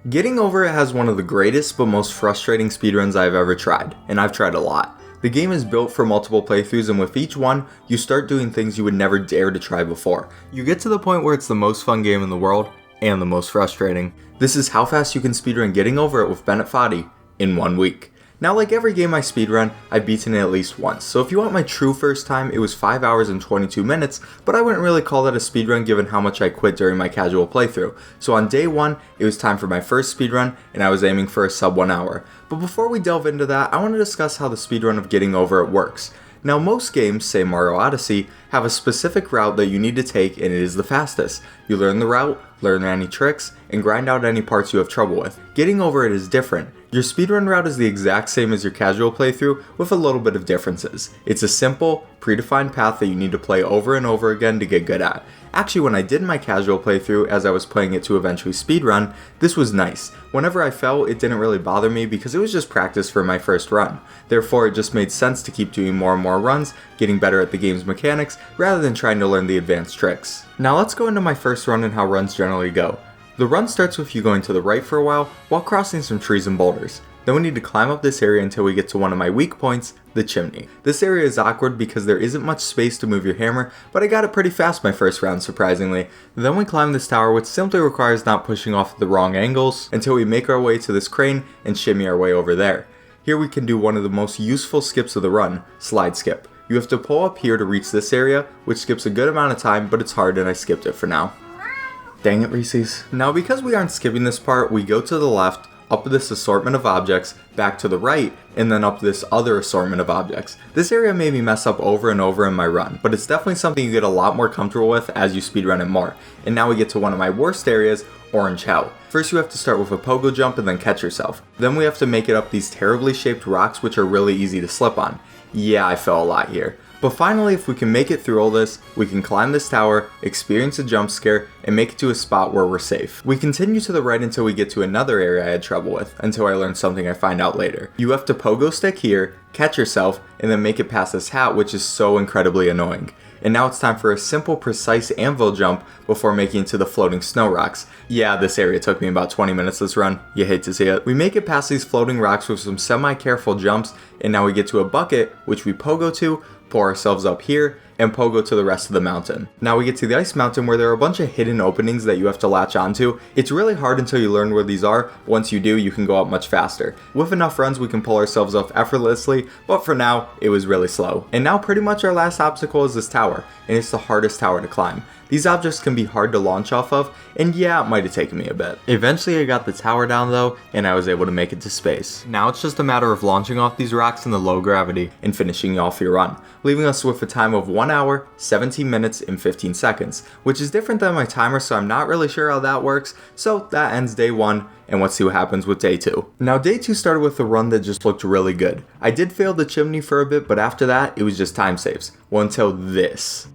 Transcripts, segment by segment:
Getting Over It has one of the greatest but most frustrating speedruns I've ever tried, and I've tried a lot. The game is built for multiple playthroughs, and with each one, you start doing things you would never dare to try before. You get to the point where it's the most fun game in the world, and the most frustrating. This is how fast you can speedrun Getting Over It with Bennett Foddy in 1 week. Now, like every game I speedrun, I've beaten it at least once, so if you want my true first time, it was 5 hours and 22 minutes, but I wouldn't really call that a speedrun given how much I quit during my casual playthrough. So on day 1, it was time for my first speedrun, and I was aiming for a sub 1 hour. But before we delve into that, I want to discuss how the speedrun of Getting Over It works. Now, most games, say Mario Odyssey, have a specific route that you need to take, and it is the fastest. You learn the route, learn any tricks, and grind out any parts you have trouble with. Getting Over It is different. Your speedrun route is the exact same as your casual playthrough, with a little bit of differences. It's a simple, predefined path that you need to play over and over again to get good at. Actually, when I did my casual playthrough, as I was playing it to eventually speedrun, this was nice. Whenever I fell, it didn't really bother me because it was just practice for my first run. Therefore, it just made sense to keep doing more and more runs, getting better at the game's mechanics, rather than trying to learn the advanced tricks. Now let's go into my first run and how runs generally go. The run starts with you going to the right for a while crossing some trees and boulders. Then we need to climb up this area until we get to one of my weak points, the chimney. This area is awkward because there isn't much space to move your hammer, but I got it pretty fast my first round, surprisingly. Then we climb this tower, which simply requires not pushing off at the wrong angles, until we make our way to this crane and shimmy our way over there. Here we can do one of the most useful skips of the run, slide skip. You have to pull up here to reach this area, which skips a good amount of time, but it's hard and I skipped it for now. Dang it, Reese's. Now because we aren't skipping this part, we go to the left, up this assortment of objects, back to the right, and then up this other assortment of objects. This area made me mess up over and over in my run, but it's definitely something you get a lot more comfortable with as you speedrun it more. And now we get to one of my worst areas, Orange Hell. First you have to start with a pogo jump and then catch yourself. Then we have to make it up these terribly shaped rocks which are really easy to slip on. Yeah, I fell a lot here. But finally, if we can make it through all this, we can climb this tower, experience a jump scare, and make it to a spot where we're safe. We continue to the right until we get to another area I had trouble with, until I learned something I find out later. You have to pogo stick here, catch yourself, and then make it past this hat, which is so incredibly annoying. And now it's time for a simple, precise anvil jump before making it to the floating snow rocks. Yeah, this area took me about 20 minutes this run. You hate to see it. We make it past these floating rocks with some semi-careful jumps, and now we get to a bucket, which we pogo to, pull ourselves up here, and pogo to the rest of the mountain. Now we get to the ice mountain where there are a bunch of hidden openings that you have to latch onto. It's really hard until you learn where these are. Once you do, you can go up much faster. With enough runs, we can pull ourselves up effortlessly, but for now, it was really slow. And now pretty much our last obstacle is this tower, and it's the hardest tower to climb. These objects can be hard to launch off of, and yeah, it might have taken me a bit. Eventually I got the tower down though, and I was able to make it to space. Now it's just a matter of launching off these rocks in the low gravity and finishing off your run, leaving us with a time of 1 hour, 17 minutes, and 15 seconds, which is different than my timer, so I'm not really sure how that works. So that ends day 1, and let's see what happens with day 2. Now day 2 started with a run that just looked really good. I did fail the chimney for a bit, but after that, it was just time saves. Well, until this.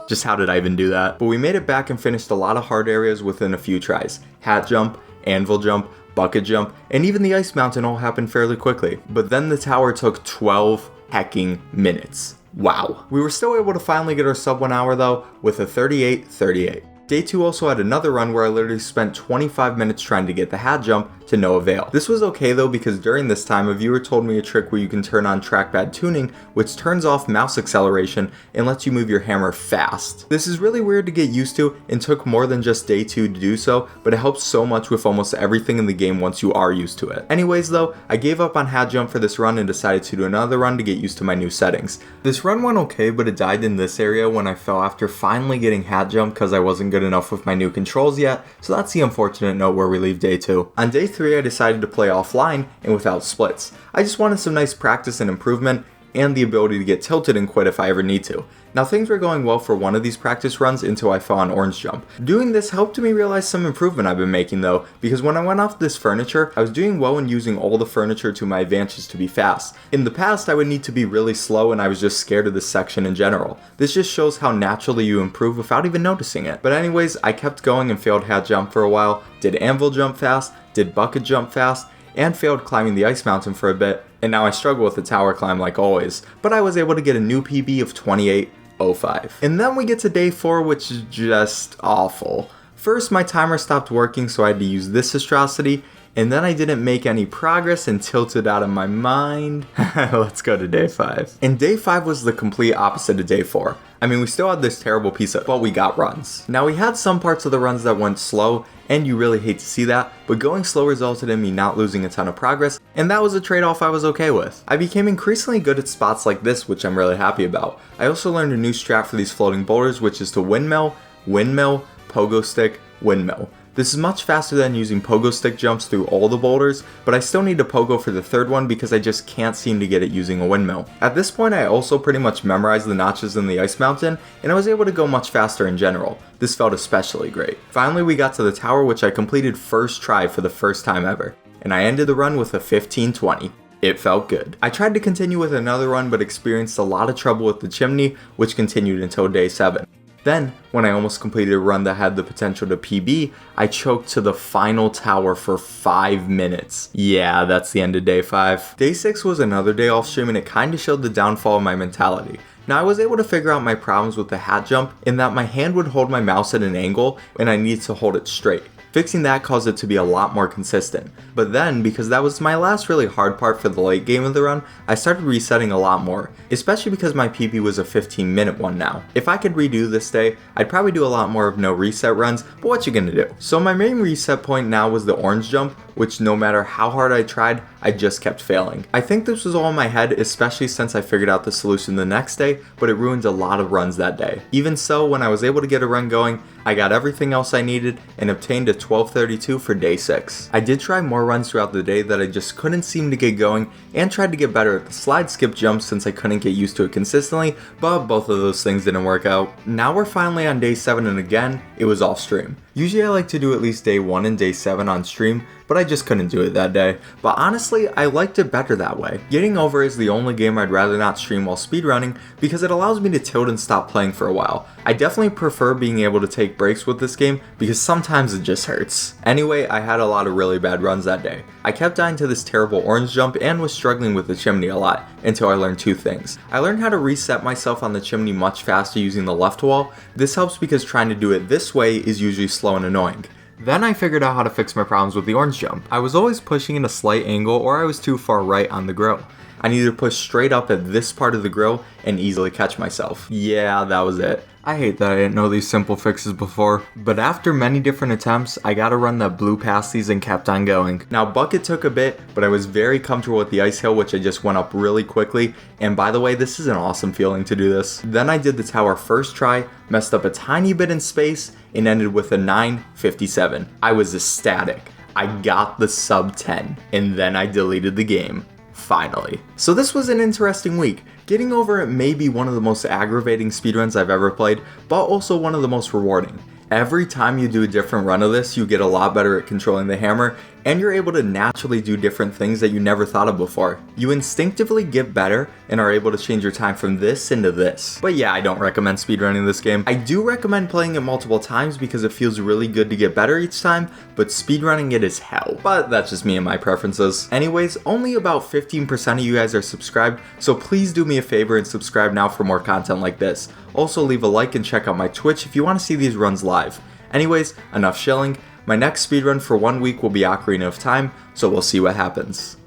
Just how did I even do that? But we made it back and finished a lot of hard areas within a few tries. Hat jump, anvil jump, bucket jump, and even the ice mountain all happened fairly quickly. But then the tower took 12 hecking minutes. Wow. We were still able to finally get our sub 1 hour though, with a 38:38. Day 2 also had another run where I literally spent 25 minutes trying to get the hat jump to no avail. This was okay though because during this time a viewer told me a trick where you can turn on trackpad tuning, which turns off mouse acceleration and lets you move your hammer fast. This is really weird to get used to and took more than just day 2 to do so, but it helps so much with almost everything in the game once you are used to it. Anyways though, I gave up on hat jump for this run and decided to do another run to get used to my new settings. This run went okay, but it died in this area when I fell after finally getting hat jump because I wasn't good enough with my new controls yet, so that's the unfortunate note where we leave day 2. On day 3 I decided to play offline and without splits. I just wanted some nice practice and improvement, and the ability to get tilted and quit if I ever need to. Now things were going well for one of these practice runs until I fell on orange jump. Doing this helped me realize some improvement I've been making though, because when I went off this furniture, I was doing well in using all the furniture to my advantage to be fast. In the past I would need to be really slow and I was just scared of this section in general. This just shows how naturally you improve without even noticing it. But anyways, I kept going and failed hat jump for a while, did anvil jump fast, did bucket jump fast, and failed climbing the ice mountain for a bit, and now I struggle with the tower climb like always, but I was able to get a new PB of 28 05. And then we get to day 4, which is just awful. First, my timer stopped working, so I had to use this atrocity, and then I didn't make any progress and tilted out of my mind. Let's go to day 5. And day 5 was the complete opposite of day 4. I mean, we still had this terrible piece of, but we got runs. Now, we had some parts of the runs that went slow, and you really hate to see that, but going slow resulted in me not losing a ton of progress, and that was a trade-off I was okay with. I became increasingly good at spots like this, which I'm really happy about. I also learned a new strat for these floating boulders, which is to windmill, windmill, pogo stick, windmill. This is much faster than using pogo stick jumps through all the boulders, but I still need to pogo for the third one because I just can't seem to get it using a windmill. At this point, I also pretty much memorized the notches in the ice mountain, and I was able to go much faster in general. This felt especially great. Finally, we got to the tower, which I completed first try for the first time ever, and I ended the run with a 15:20. It felt good. I tried to continue with another run, but experienced a lot of trouble with the chimney, which continued until day 7. Then, when I almost completed a run that had the potential to PB, I choked to the final tower for 5 minutes. Yeah, that's the end of day 5. Day 6 was another day off stream, and it kinda showed the downfall of my mentality. Now, I was able to figure out my problems with the hat jump in that my hand would hold my mouse at an angle and I needed to hold it straight. Fixing that caused it to be a lot more consistent. But then, because that was my last really hard part for the late game of the run, I started resetting a lot more, especially because my PB was a 15-minute one now. If I could redo this day, I'd probably do a lot more of no reset runs, but what you gonna do? So my main reset point now was the orange jump, which no matter how hard I tried, I just kept failing. I think this was all in my head, especially since I figured out the solution the next day, but it ruined a lot of runs that day. Even so, when I was able to get a run going, I got everything else I needed and obtained a 12:32 for day 6. I did try more runs throughout the day that I just couldn't seem to get going, and tried to get better at the slide skip jumps since I couldn't get used to it consistently, but both of those things didn't work out. Now we're finally on day 7, and again, it was off stream. Usually I like to do at least day 1 and day 7 on stream, but I just couldn't do it that day. But honestly, I liked it better that way. Getting Over is the only game I'd rather not stream while speedrunning because it allows me to tilt and stop playing for a while. I definitely prefer being able to take breaks with this game because sometimes it just hurts. Anyway, I had a lot of really bad runs that day. I kept dying to this terrible orange jump and was struggling with the chimney a lot until I learned 2 things. I learned how to reset myself on the chimney much faster using the left wall. This helps because trying to do it this way is usually slow and annoying. Then I figured out how to fix my problems with the orange jump. I was always pushing in a slight angle or I was too far right on the grill. I needed to push straight up at this part of the grill and easily catch myself. Yeah, that was it. I hate that I didn't know these simple fixes before, but after many different attempts, I got a run that blew past these and kept on going. Now Bucket took a bit, but I was very comfortable with the ice hill, which I just went up really quickly, and by the way, this is an awesome feeling to do this. Then I did the tower first try, messed up a tiny bit in space, and ended with a 9:57. I was ecstatic. I got the sub 10, and then I deleted the game. Finally. So this was an interesting week. Getting Over it may be one of the most aggravating speedruns I've ever played, but also one of the most rewarding. Every time you do a different run of this, you get a lot better at controlling the hammer, and you're able to naturally do different things that you never thought of before. You instinctively get better and are able to change your time from this into this. But yeah, I don't recommend speedrunning this game. I do recommend playing it multiple times because it feels really good to get better each time, but speedrunning it is hell. But that's just me and my preferences. Anyways, only about 15% of you guys are subscribed, so please do me a favor and subscribe now for more content like this. Also leave a like and check out my Twitch if you want to see these runs live. Anyways, enough shilling. My next speedrun for 1 week will be Ocarina of Time, so we'll see what happens.